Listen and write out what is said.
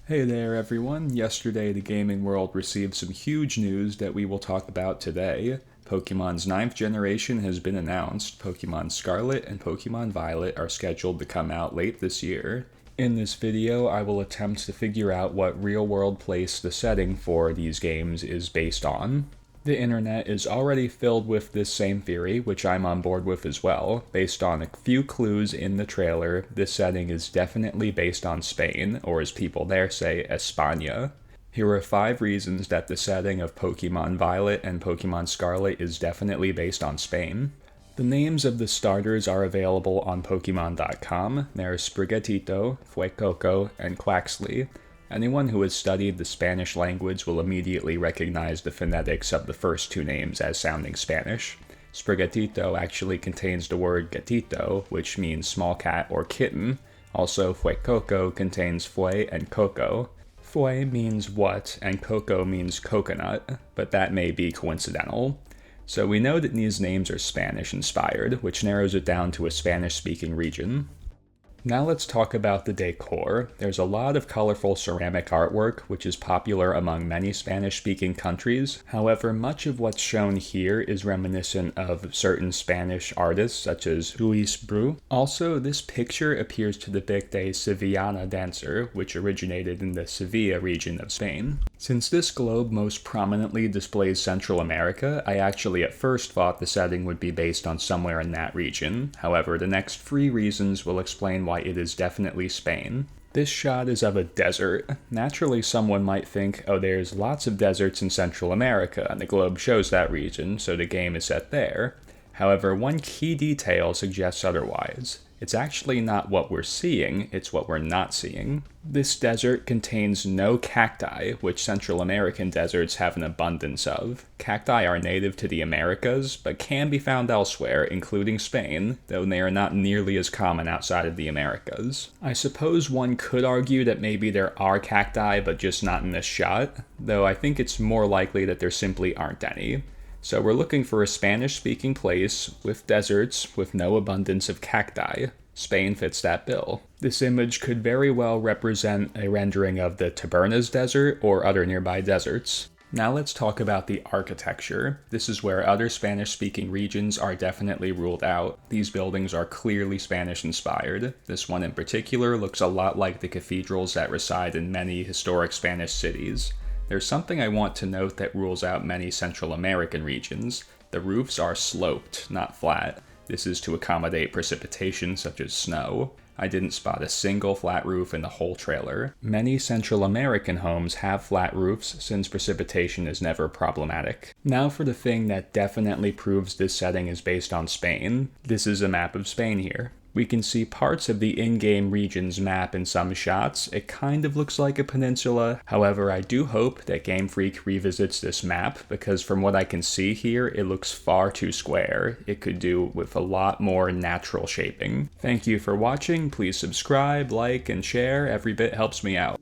Hey there everyone, yesterday the gaming world received some huge news that we will talk about today. Pokemon's 9th generation has been announced. Pokemon Scarlet and Pokemon Violet are scheduled to come out late this year. In this video, I will attempt to figure out what real-world place the setting for these games is based on. The internet is already filled with this same theory, which I'm on board with as well. Based on a few clues in the trailer, this setting is definitely based on Spain, or as people there say, España. Here are 5 reasons that the setting of Pokemon Violet and Pokemon Scarlet is definitely based on Spain. The names of the starters are available on Pokemon.com. There's Sprigatito, Fuecoco, and Quaxly. Anyone who has studied the Spanish language will immediately recognize the phonetics of the first 2 names as sounding Spanish. Sprigatito actually contains the word gatito, which means small cat or kitten. Also, Fuecoco contains fue and coco. Fue means what, and coco means coconut, but that may be coincidental. So we know that these names are Spanish-inspired, which narrows it down to a Spanish-speaking region. Now let's talk about the decor. There's a lot of colorful ceramic artwork, which is popular among many Spanish-speaking countries. However, much of what's shown here is reminiscent of certain Spanish artists, such as Luis Bru. Also, this picture appears to depict a Sevillana dancer, which originated in the Sevilla region of Spain. Since this globe most prominently displays Central America, I actually at first thought the setting would be based on somewhere in that region. However, the next 3 reasons will explain why it is definitely Spain. This shot is of a desert. Naturally, someone might think, oh, there's lots of deserts in Central America, and the globe shows that region, so the game is set there. However, one key detail suggests otherwise. It's actually not what we're seeing, it's what we're not seeing. This desert contains no cacti, which Central American deserts have an abundance of. Cacti are native to the Americas, but can be found elsewhere, including Spain, though they are not nearly as common outside of the Americas. I suppose one could argue that maybe there are cacti, but just not in this shot, though I think it's more likely that there simply aren't any. So we're looking for a Spanish-speaking place with deserts with no abundance of cacti. Spain fits that bill. This image could very well represent a rendering of the Tabernas Desert or other nearby deserts. Now let's talk about the architecture. This is where other Spanish-speaking regions are definitely ruled out. These buildings are clearly Spanish-inspired. This one in particular looks a lot like the cathedrals that reside in many historic Spanish cities. There's something I want to note that rules out many Central American regions. The roofs are sloped, not flat. This is to accommodate precipitation such as snow. I didn't spot a single flat roof in the whole trailer. Many Central American homes have flat roofs since precipitation is never problematic. Now for the thing that definitely proves this setting is based on Spain. This is a map of Spain here. We can see parts of the in-game region's map in some shots. It kind of looks like a peninsula. However, I do hope that Game Freak revisits this map, because from what I can see here, it looks far too square. It could do with a lot more natural shaping. Thank you for watching. Please subscribe, like, and share. Every bit helps me out.